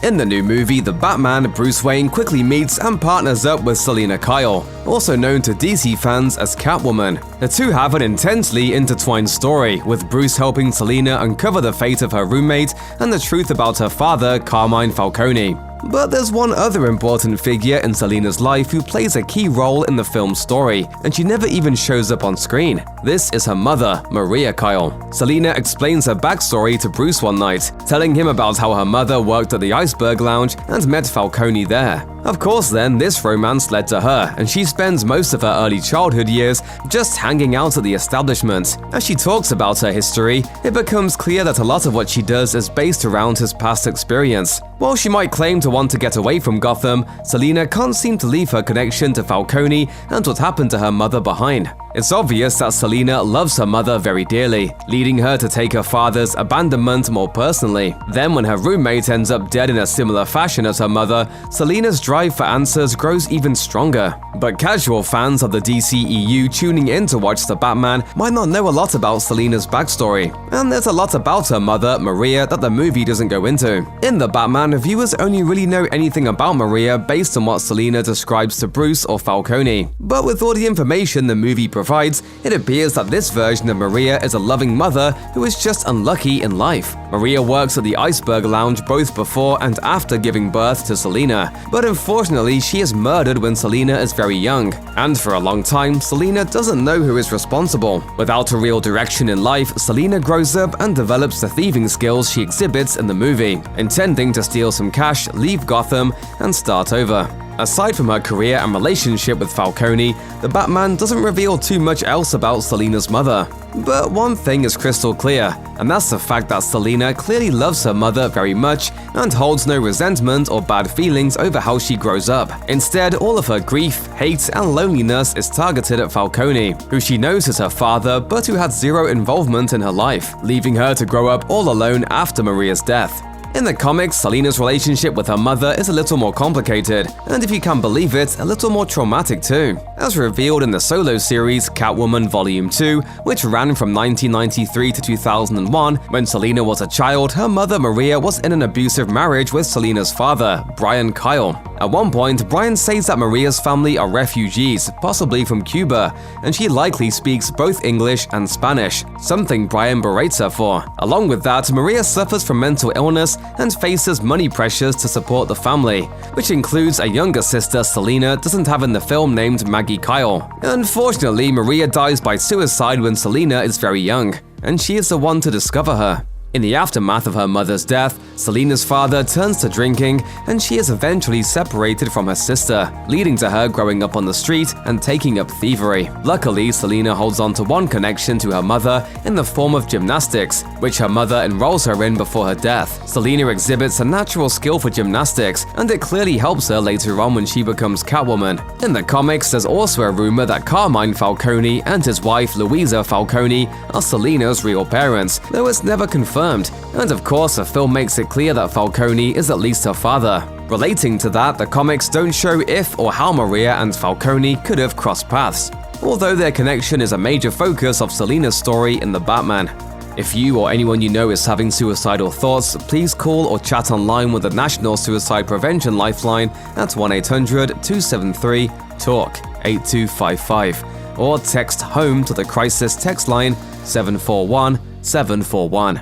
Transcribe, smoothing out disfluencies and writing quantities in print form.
In the new movie The Batman, Bruce Wayne quickly meets and partners up with Selina Kyle, also known to DC fans as Catwoman. The two have an intensely intertwined story, with Bruce helping Selina uncover the fate of her roommate and the truth about her father, Carmine Falcone. But there's one other important figure in Selina's life who plays a key role in the film's story, and she never even shows up on screen. This is her mother, Maria Kyle. Selina explains her backstory to Bruce one night, telling him about how her mother worked at the Iceberg Lounge and met Falcone there. Of course then, this romance led to her, and she spends most of her early childhood years just hanging out at the establishment. As she talks about her history, it becomes clear that a lot of what she does is based around his past experience. While she might claim to want to get away from Gotham, Selina can't seem to leave her connection to Falcone and what happened to her mother behind. It's obvious that Selina loves her mother very dearly, leading her to take her father's abandonment more personally. Then when her roommate ends up dead in a similar fashion as her mother, Selina's drive for answers grows even stronger. But casual fans of the DCEU tuning in to watch The Batman might not know a lot about Selina's backstory, and there's a lot about her mother, Maria, that the movie doesn't go into. In The Batman, viewers only really know anything about Maria based on what Selina describes to Bruce or Falcone. But with all the information the movie provides, it appears that this version of Maria is a loving mother who is just unlucky in life. Maria works at the Iceberg Lounge both before and after giving birth to Selina, but unfortunately she is murdered when Selina is very young, and for a long time Selina doesn't know who is responsible. Without a real direction in life, Selina grows up and develops the thieving skills she exhibits in the movie, intending to steal some cash, leave Gotham, and start over. Aside from her career and relationship with Falcone, the Batman doesn't reveal too much else about Selina's mother. But one thing is crystal clear, and that's the fact that Selina clearly loves her mother very much and holds no resentment or bad feelings over how she grows up. Instead, all of her grief, hate, and loneliness is targeted at Falcone, who she knows is her father but who had zero involvement in her life, leaving her to grow up all alone after Maria's death. In the comics, Selina's relationship with her mother is a little more complicated, and if you can believe it, a little more traumatic too. As revealed in the solo series Catwoman Volume 2, which ran from 1993 to 2001, when Selina was a child, her mother Maria was in an abusive marriage with Selina's father, Brian Kyle. At one point, Brian says that Maria's family are refugees, possibly from Cuba, and she likely speaks both English and Spanish, something Brian berates her for. Along with that, Maria suffers from mental illness and faces money pressures to support the family, which includes a younger sister Selina doesn't have in the film named Maggie Kyle. Unfortunately, Maria dies by suicide when Selina is very young, and she is the one to discover her. In the aftermath of her mother's death, Selina's father turns to drinking, and she is eventually separated from her sister, leading to her growing up on the street and taking up thievery. Luckily, Selina holds on to one connection to her mother in the form of gymnastics, which her mother enrolls her in before her death. Selina exhibits a natural skill for gymnastics, and it clearly helps her later on when she becomes Catwoman. In the comics, there's also a rumor that Carmine Falcone and his wife Louisa Falcone are Selina's real parents, though it's never confirmed. And of course, the film makes it clear that Falcone is at least her father. Relating to that, the comics don't show if or how Maria and Falcone could have crossed paths, although their connection is a major focus of Selina's story in The Batman. If you or anyone you know is having suicidal thoughts, please call or chat online with the National Suicide Prevention Lifeline at 1-800-273-TALK 8255, or text HOME to the crisis text line 741 741.